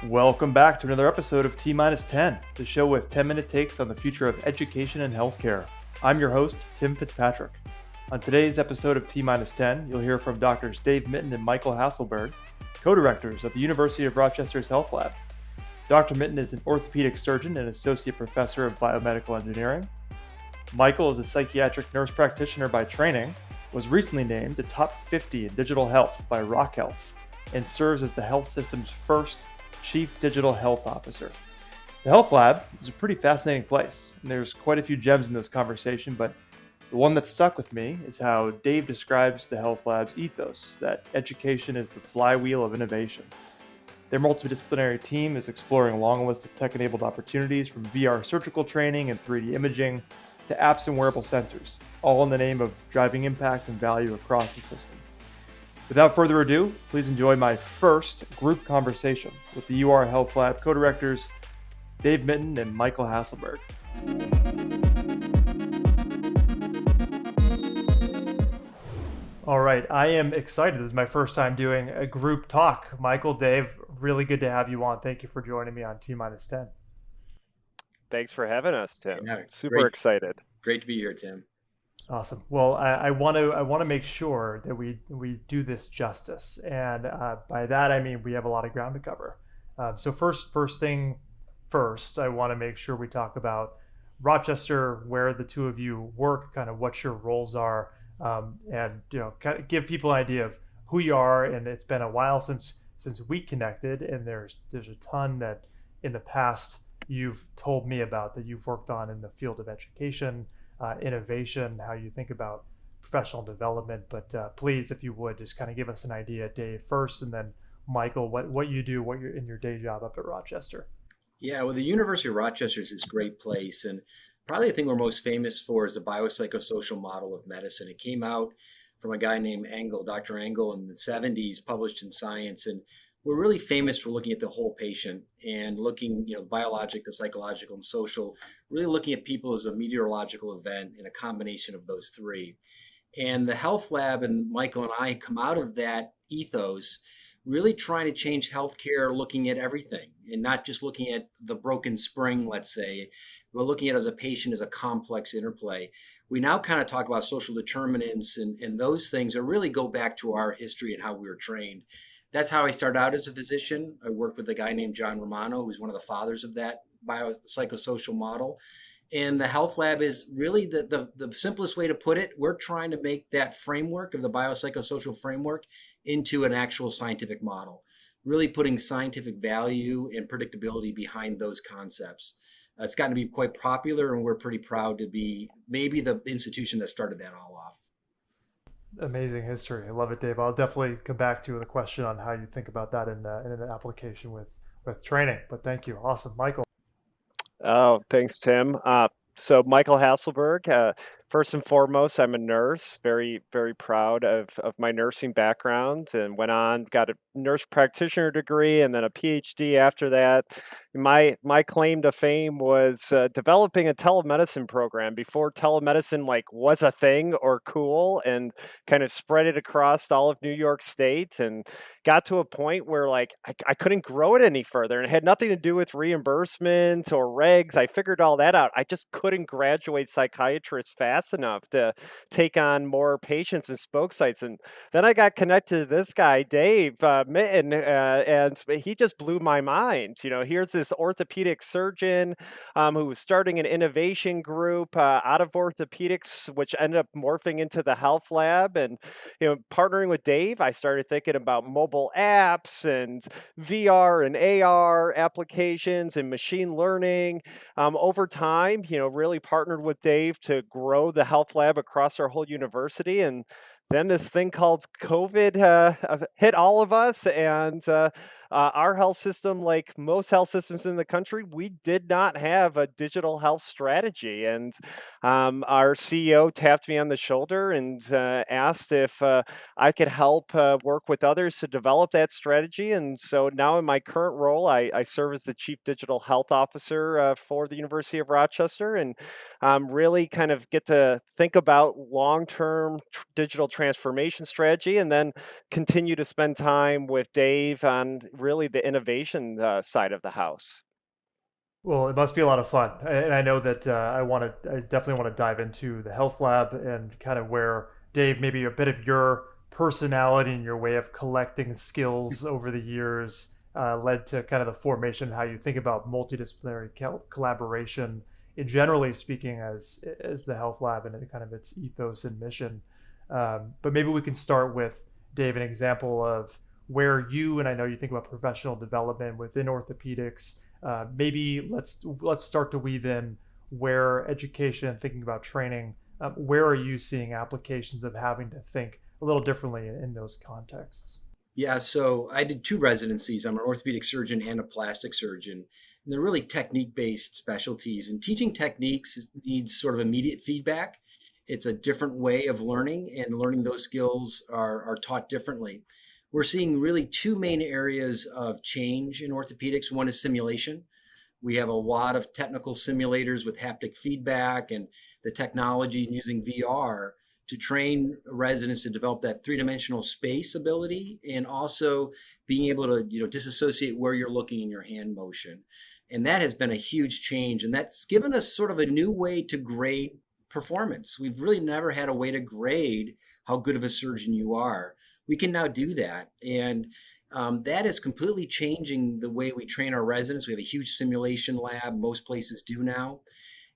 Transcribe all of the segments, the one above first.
Welcome back to another episode of T-10, the show with 10-minute takes on the future of education and healthcare. I'm your host, Tim Fitzpatrick. On today's episode of T-10, you'll hear from Drs. Dave Mitten and Michael Hasselberg, co-directors of the University of Rochester's Health Lab. Dr. Mitten is an orthopedic surgeon and associate professor of biomedical engineering. Michael is a psychiatric nurse practitioner by training, was recently named the top 50 in digital health by Rock Health, and serves as the health system's first Chief Digital Health Officer. The Health Lab is a pretty fascinating place, and there's quite a few gems in this conversation, but the one that stuck with me is how Dave describes the Health Lab's ethos, that education is the flywheel of innovation. Their multidisciplinary team is exploring a long list of tech-enabled opportunities from VR surgical training and 3D imaging to apps and wearable sensors, all in the name of driving impact and value across the system. Without further ado, please enjoy my first group conversation with the UR Health Lab co-directors Dave Mitten and Michael Hasselberg. All right, I am excited. This is my first time doing a group talk. Michael, Dave, really good to have you on. Thank you for joining me on T-10. Thanks for having us, Tim. Yeah, Super excited. Great to be here, Tim. Awesome. Well, I want to make sure that we do this justice, and by that I mean we have a lot of ground to cover. So first thing first, I want to make sure we talk about Rochester, where the two of you work, kind of what your roles are, and kind of give people an idea of who you are. And it's been a while since we connected, and there's a ton that in the past you've told me about that you've worked on in the field of education. Innovation, how you think about professional development. But please, if you would, just kind of give us an idea, Dave, first, and then Michael, what you do, what you're in your day job up at Rochester. Yeah, well, the University of Rochester is this great place. And probably the thing we're most famous for is the biopsychosocial model of medicine. It came out from a guy named Engel, Dr. Engel, in the 70s, published in Science. And we're really famous for looking at the whole patient and looking, biologic, the psychological, and social, really looking at people as a meteorological event and a combination of those three. And the Health Lab and Michael and I come out of that ethos, really trying to change healthcare, looking at everything and not just looking at the broken spring, let's say. We're looking at it as a patient as a complex interplay. We now kind of talk about social determinants and those things that really go back to our history and how we were trained. That's how I started out as a physician. I worked with a guy named John Romano, who's one of the fathers of that biopsychosocial model. And the Health Lab is really the simplest way to put it. We're trying to make that framework of the biopsychosocial framework into an actual scientific model, really putting scientific value and predictability behind those concepts. It's gotten to be quite popular, and we're pretty proud to be maybe the institution that started that all off. Amazing history. I love it, Dave. I'll definitely come back to you with a question on how you think about that in an application with training. But thank you. Awesome. Michael. Oh, thanks, Tim. So Michael Hasselberg, first and foremost, I'm a nurse, very, very proud of my nursing background, and went on, got a nurse practitioner degree and then a PhD after that. My claim to fame was developing a telemedicine program before telemedicine was a thing or cool, and kind of spread it across all of New York State, and got to a point where I couldn't grow it any further, and it had nothing to do with reimbursement or regs. I figured all that out. I just couldn't graduate psychiatrists fast enough to take on more patients and spoke sites. And then I got connected to this guy, Dave Mitten, and he just blew my mind. Here's this orthopedic surgeon who was starting an innovation group out of orthopedics, which ended up morphing into the Health Lab. And partnering with Dave, I started thinking about mobile apps and VR and AR applications and machine learning. Over time, really partnered with Dave to grow the Health Lab across our whole university. And then this thing called COVID hit all of us, and our health system, like most health systems in the country, we did not have a digital health strategy. And our CEO tapped me on the shoulder and asked if I could help work with others to develop that strategy. And so now in my current role, I serve as the Chief Digital Health Officer for the University of Rochester, and really kind of get to think about long-term digital transformation strategy, and then continue to spend time with Dave on really the innovation side of the house. Well, it must be a lot of fun, and I know that I definitely want to dive into the health lab and kind of where Dave, maybe a bit of your personality and your way of collecting skills over the years led to kind of the formation of how you think about multidisciplinary collaboration, in generally speaking, as the health lab and kind of its ethos and mission. But maybe we can start with Dave, an example of where you, and I know you think about professional development within orthopedics. Maybe let's start to weave in where education, thinking about training, where are you seeing applications of having to think a little differently in those contexts? Yeah, so I did two residencies. I'm an orthopedic surgeon and a plastic surgeon. And they're really technique-based specialties. And teaching techniques needs sort of immediate feedback. It's a different way of learning, and learning those skills are taught differently. We're seeing really two main areas of change in orthopedics. One is simulation. We have a lot of technical simulators with haptic feedback and the technology using VR to train residents to develop that three-dimensional space ability, and also being able to disassociate where you're looking in your hand motion. And that has been a huge change, and that's given us sort of a new way to grade performance. We've really never had a way to grade how good of a surgeon you are. We can now do that, and that is completely changing the way we train our residents. We have a huge simulation lab, most places do now.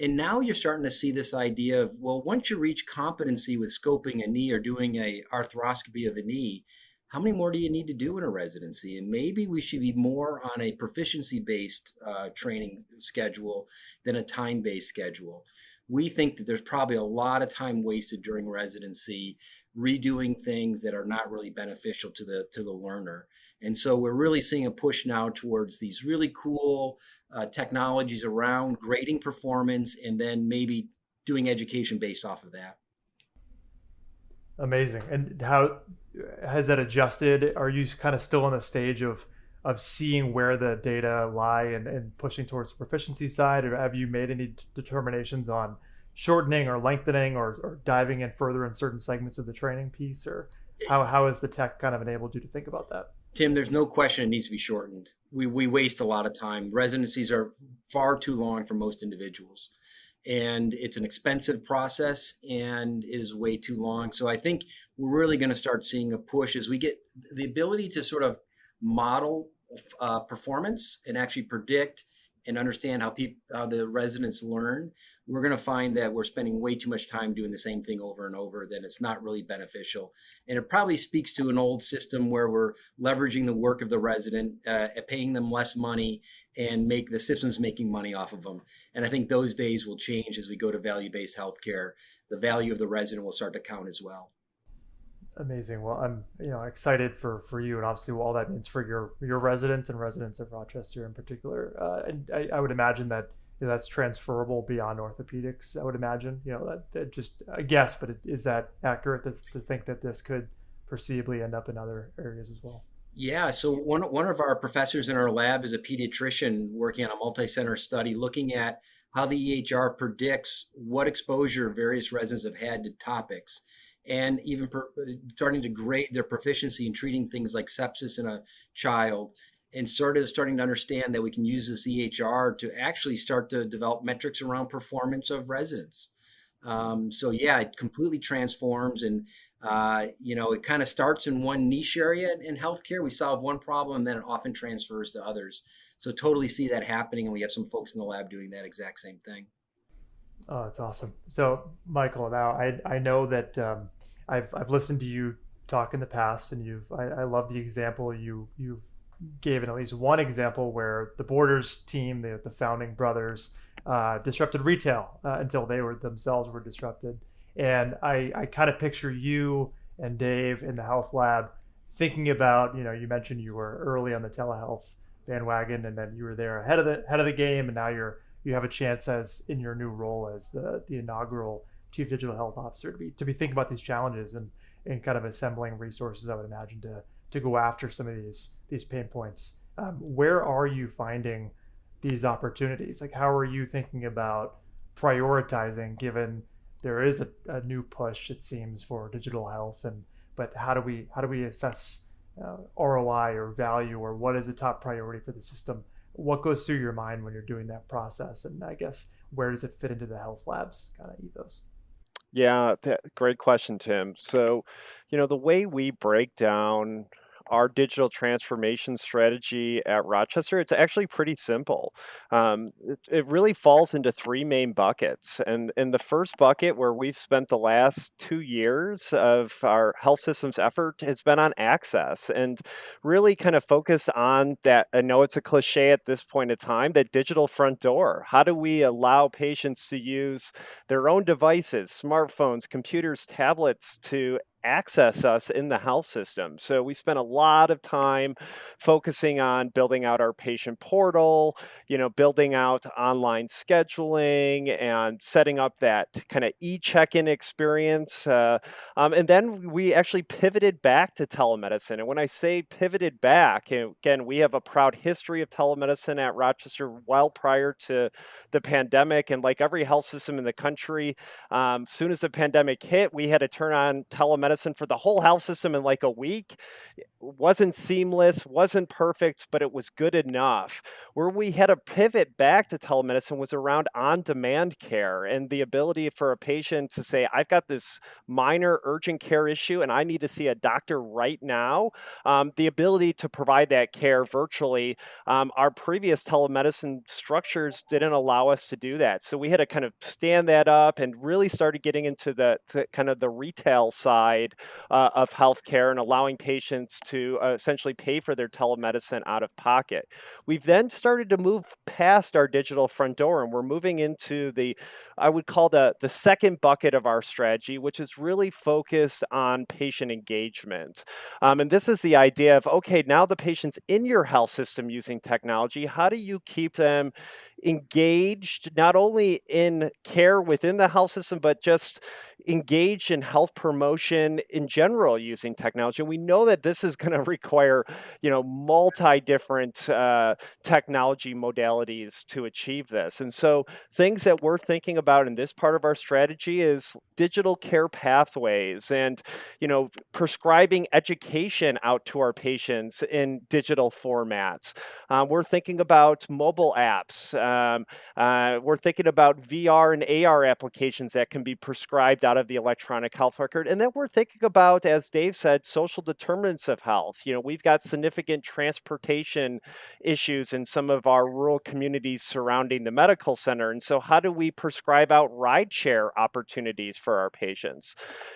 And now you're starting to see this idea of, well, once you reach competency with scoping a knee or doing a arthroscopy of a knee, how many more do you need to do in a residency? And maybe we should be more on a proficiency-based training schedule than a time-based schedule. We think that there's probably a lot of time wasted during residency redoing things that are not really beneficial to the learner. And so we're really seeing a push now towards these really cool technologies around grading performance, and then maybe doing education based off of that. Amazing. And how has that adjusted? Are you kind of still in the stage of seeing where the data lie and pushing towards the proficiency side, or have you made any determinations on shortening or lengthening or diving in further in certain segments of the training piece, or how has the tech kind of enabled you to think about that? Tim, there's no question it needs to be shortened. We waste a lot of time. Residencies are far too long for most individuals, and it's an expensive process and it is way too long. So I think we're really going to start seeing a push as we get the ability to sort of model performance and actually predict and understand how the residents learn. We're going to find that we're spending way too much time doing the same thing over and over, that it's not really beneficial. And it probably speaks to an old system where we're leveraging the work of the resident, paying them less money, and make the systems making money off of them. And I think those days will change as we go to value-based healthcare. The value of the resident will start to count as well. Amazing. Well, I'm excited for you, and obviously all that means for your residents and residents of Rochester in particular. And I would imagine that that's transferable beyond orthopedics. I would imagine, that just a guess, but is that accurate to think that this could foreseeably end up in other areas as well? Yeah, so one of our professors in our lab is a pediatrician working on a multi-center study looking at how the EHR predicts what exposure various residents have had to topics, and even starting to grade their proficiency in treating things like sepsis in a child, and starting to understand that we can use this EHR to actually start to develop metrics around performance of residents. So yeah, it completely transforms, and it kind of starts in one niche area in healthcare. We solve one problem, and then it often transfers to others. So totally see that happening, and we have some folks in the lab doing that exact same thing. Oh, that's awesome. So, Michael, now I know that I've listened to you talk in the past, and I love the example you gave, in at least one example where the Borders team, the founding brothers, disrupted retail until they themselves were disrupted. And I kind of picture you and Dave in the health lab thinking about, you mentioned you were early on the telehealth bandwagon, and then you were there ahead of the game, and now you have a chance as in your new role as the inaugural Chief Digital Health Officer to be thinking about these challenges and kind of assembling resources, I would imagine, to go after some of these pain points. Where are you finding these opportunities? Like, how are you thinking about prioritizing, given there is a new push, it seems, for digital health, but how do we assess ROI or value, or what is a top priority for the system? What goes through your mind when you're doing that process, and I guess where does it fit into the health labs kind of ethos? Yeah, great question, Tim. So, the way we break down our digital transformation strategy at Rochester, it's actually pretty simple. It really falls into three main buckets. And in the first bucket, where we've spent the last 2 years of our health systems effort, has been on access and really kind of focus on that. I know it's a cliche at this point in time, that digital front door. How do we allow patients to use their own devices, smartphones, computers, tablets, to access us in the health system? So we spent a lot of time focusing on building out our patient portal, building out online scheduling and setting up that kind of e-check-in experience. And then we actually pivoted back to telemedicine. And when I say pivoted back, again, we have a proud history of telemedicine at Rochester well prior to the pandemic. And like every health system in the country, soon as the pandemic hit, we had to turn on telemedicine for the whole health system in like a week. It wasn't seamless, wasn't perfect, but it was good enough. Where we had to pivot back to telemedicine was around on-demand care and the ability for a patient to say, I've got this minor urgent care issue and I need to see a doctor right now. The ability to provide that care virtually. Our previous telemedicine structures didn't allow us to do that. So we had to kind of stand that up and really started getting into the kind of the retail side of healthcare and allowing patients to essentially pay for their telemedicine out of pocket. We've then started to move past our digital front door, and we're moving into I would call the second bucket of our strategy, which is really focused on patient engagement. And this is the idea of, okay, now the patient's in your health system using technology. How do you keep them engaged, not only in care within the health system, but just engaged in health promotion in general using technology? And we know that this is going to require, multi different technology modalities to achieve this. And so things that we're thinking about in this part of our strategy is digital care pathways and, prescribing education out to our patients in digital formats. We're thinking about mobile apps. We're thinking about VR and AR applications that can be prescribed out of the electronic health record. And then we're thinking about, as Dave said, social determinants of health. We've got significant transportation issues in some of our rural communities surrounding the medical center. And so how do we prescribe out rideshare opportunities for our patients?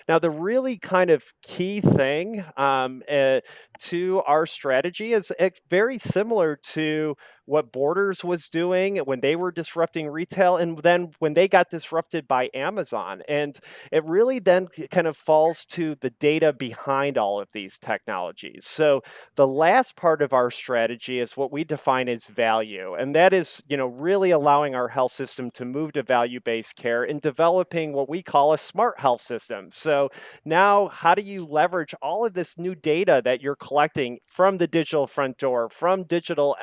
Now, the really kind of key thing to our strategy is very similar to what Borders was doing when they were disrupting retail, and then when they got disrupted by Amazon. And it really then kind of falls to the data behind all of these technologies. So the last part of our strategy is what we define as value. And that is, really allowing our health system to move to value-based care and developing what we call a smart health system. So now, how do you leverage all of this new data that you're collecting from the digital front door, from digital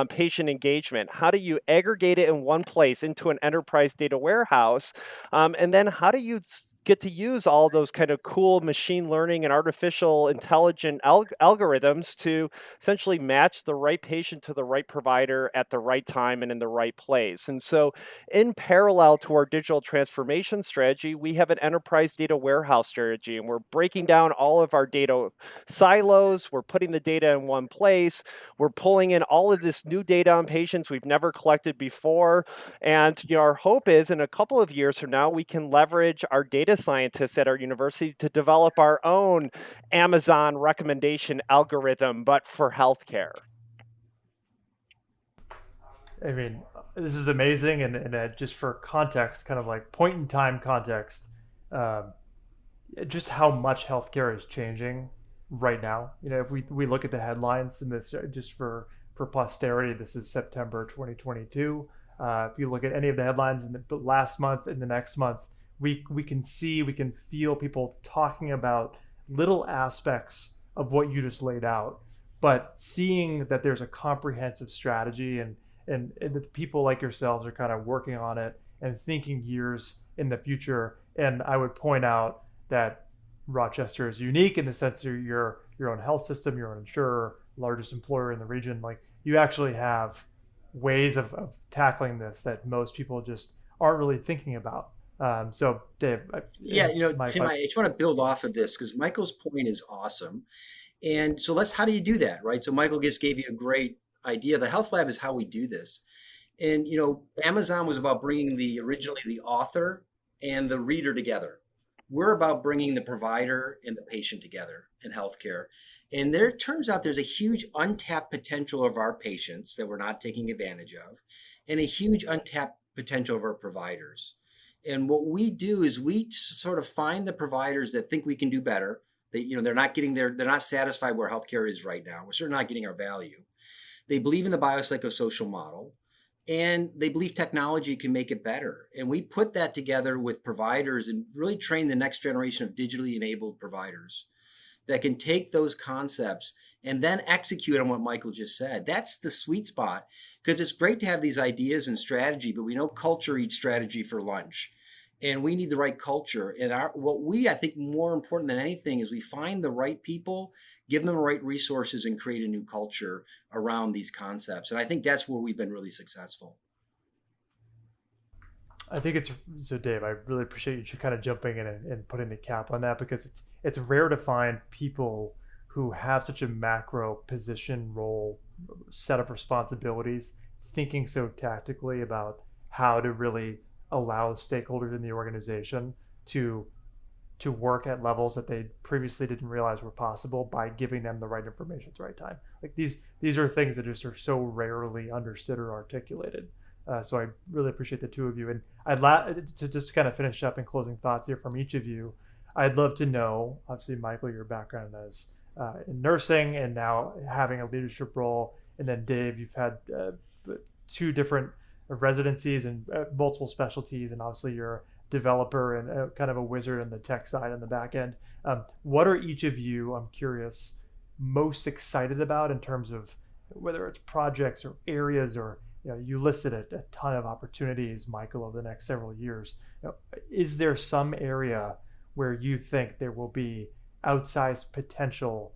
patient engagement? How do you aggregate it in one place into an enterprise data warehouse? And then how do you get to use all those kind of cool machine learning and artificial intelligent algorithms to essentially match the right patient to the right provider at the right time and in the right place? And so in parallel to our digital transformation strategy, we have an enterprise data warehouse strategy, and we're breaking down all of our data silos. We're putting the data in one place. We're pulling in all of this new data on patients we've never collected before. And our hope is in a couple of years from now, we can leverage our data scientists at our university to develop our own Amazon recommendation algorithm, but for healthcare. I mean, this is amazing, and just for context, kind of like point in time context, just how much healthcare is changing right now. If we look at the headlines in this, just for posterity, this is September 2022. If you look at any of the headlines in the last month and the next month, we can feel people talking about little aspects of what you just laid out, but seeing that there's a comprehensive strategy and that people like yourselves are kind of working on it and thinking years in the future. And I would point out that Rochester is unique in the sense that you're your own health system, your own insurer, largest employer in the region. Like you actually have ways of tackling this that most people just aren't really thinking about. So Dave, Yeah, Mike, Tim, I just want to build off of this because Michael's point is awesome. And so how do you do that, right? So Michael just gave you a great idea. The health lab is how we do this. And, Amazon was about bringing originally the author and the reader together. We're about bringing the provider and the patient together in healthcare. And there turns out there's a huge untapped potential of our patients that we're not taking advantage of, and a huge untapped potential of our providers. And what we do is we sort of find the providers that think we can do better. They're not satisfied where healthcare is right now. We're certainly not getting our value. They believe in the biopsychosocial model, and they believe technology can make it better. And we put that together with providers and really train the next generation of digitally enabled providers that can take those concepts and then execute on what Michael just said. That's the sweet spot, because it's great to have these ideas and strategy, but we know culture eats strategy for lunch. And we need the right culture. And I think more important than anything is we find the right people, give them the right resources, and create a new culture around these concepts. And I think that's where we've been really successful. I think so Dave, I really appreciate you kind of jumping in and putting the cap on that, because it's rare to find people who have such a macro position, role, set of responsibilities, thinking so tactically about how to really allow stakeholders in the organization to work at levels that they previously didn't realize were possible by giving them the right information at the right time. Like these are things that just are so rarely understood or articulated. So I really appreciate the two of you. And to just kind of finish up in closing thoughts here from each of you, I'd love to know, obviously, Michael, your background as in nursing and now having a leadership role. And then Dave, you've had two different residencies and multiple specialties, and obviously you're a developer and kind of a wizard on the tech side on the back end. What are each of you, I'm curious, most excited about in terms of whether it's projects or areas, or you listed a ton of opportunities, Michael, over the next several years. Is there some area where you think there will be outsized potential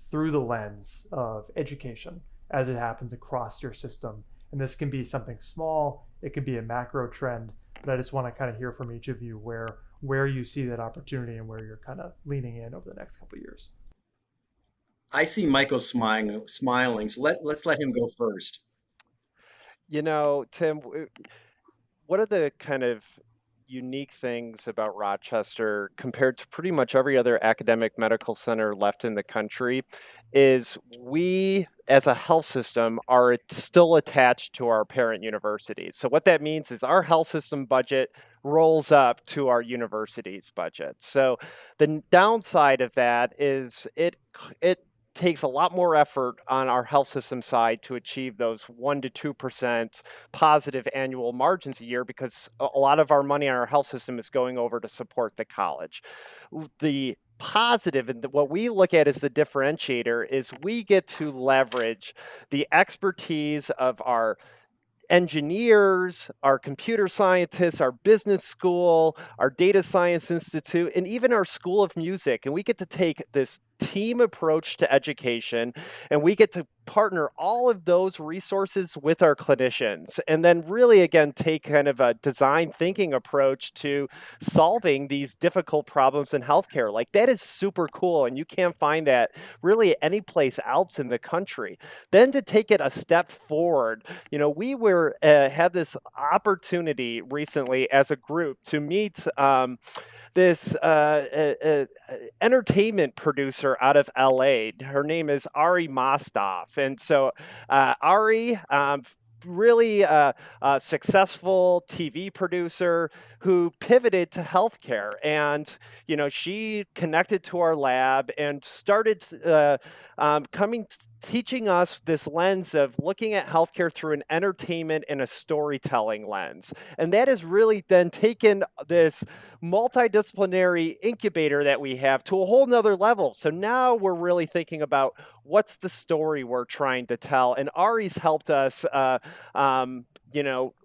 through the lens of education as it happens across your system? And this can be something small, it could be a macro trend, but I just want to kind of hear from each of you where you see that opportunity and where you're kind of leaning in over the next couple of years. I see Michael smiling, so let's let him go first. Tim, what are the kind of unique things about Rochester compared to pretty much every other academic medical center left in the country is we, as a health system, are still attached to our parent universities. So what that means is our health system budget rolls up to our university's budget. So the downside of that is it takes a lot more effort on our health system side to achieve those 1% to 2% positive annual margins a year, because a lot of our money on our health system is going over to support the college. The positive, and what we look at as the differentiator, is we get to leverage the expertise of our engineers, our computer scientists, our business school, our data science institute, and even our school of music. And we get to take this team approach to education, and we get to partner all of those resources with our clinicians, and then really, again, take kind of a design thinking approach to solving these difficult problems in healthcare. Like, that is super cool, and you can't find that really any place else in the country. Then to take it a step forward, we had this opportunity recently as a group to meet this entertainment producer out of LA. Her name is Ari Mostov. And so Ari, really successful TV producer who pivoted to healthcare. And, she connected to our lab and started teaching us this lens of looking at healthcare through an entertainment and a storytelling lens. And that has really then taken this multidisciplinary incubator that we have to a whole nother level. So now we're really thinking about what's the story we're trying to tell. And Ari's helped us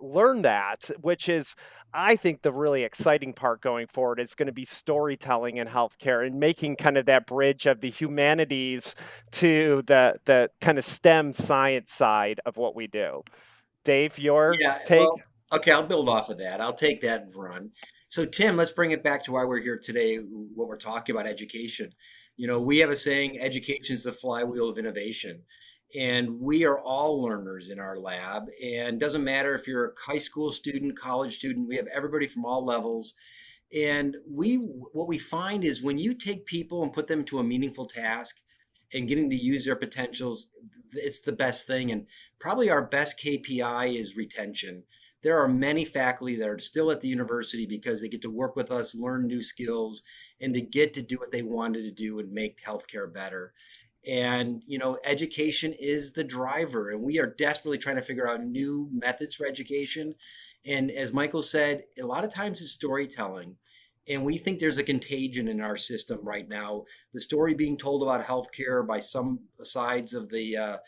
learn that, which is, I think, the really exciting part going forward is going to be storytelling in healthcare and making kind of that bridge of the humanities to the kind of STEM science side of what we do. Dave, your Yeah, take? well, okay, I'll build off of that. I'll take that and run. So, Tim, let's bring it back to why we're here today, what we're talking about education. We have a saying, education is the flywheel of innovation. And we are all learners in our lab. And doesn't matter if you're a high school student, college student, we have everybody from all levels. And what we find is when you take people and put them to a meaningful task and getting to use their potentials, it's the best thing. And probably our best KPI is retention. There are many faculty that are still at the university because they get to work with us, learn new skills, and to get to do what they wanted to do and make healthcare better. And, education is the driver, and we are desperately trying to figure out new methods for education. And as Michael said, a lot of times it's storytelling. And we think there's a contagion in our system right now. The story being told about healthcare by some sides of the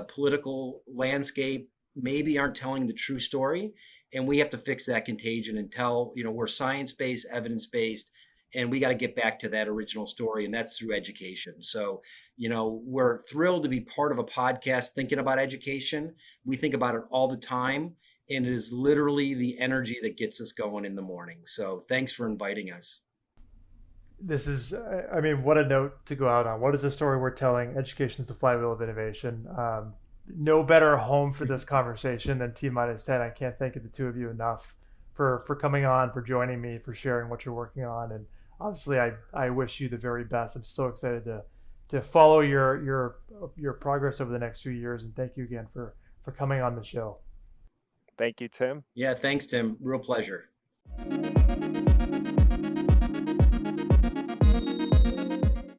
political landscape maybe aren't telling the true story. And we have to fix that contagion and tell, we're science-based, evidence-based, and we got to get back to that original story. And that's through education. So, we're thrilled to be part of a podcast thinking about education. We think about it all the time. And it is literally the energy that gets us going in the morning. So thanks for inviting us. This is, I mean, what a note to go out on. What is the story we're telling? Education is the flywheel of innovation. No better home for this conversation than T-10. I can't thank the two of you enough for coming on, for joining me, for sharing what you're working on. And obviously, I wish you the very best. I'm so excited to follow your progress over the next few years. And thank you again for coming on the show. Thank you, Tim. Yeah, thanks, Tim. Real pleasure.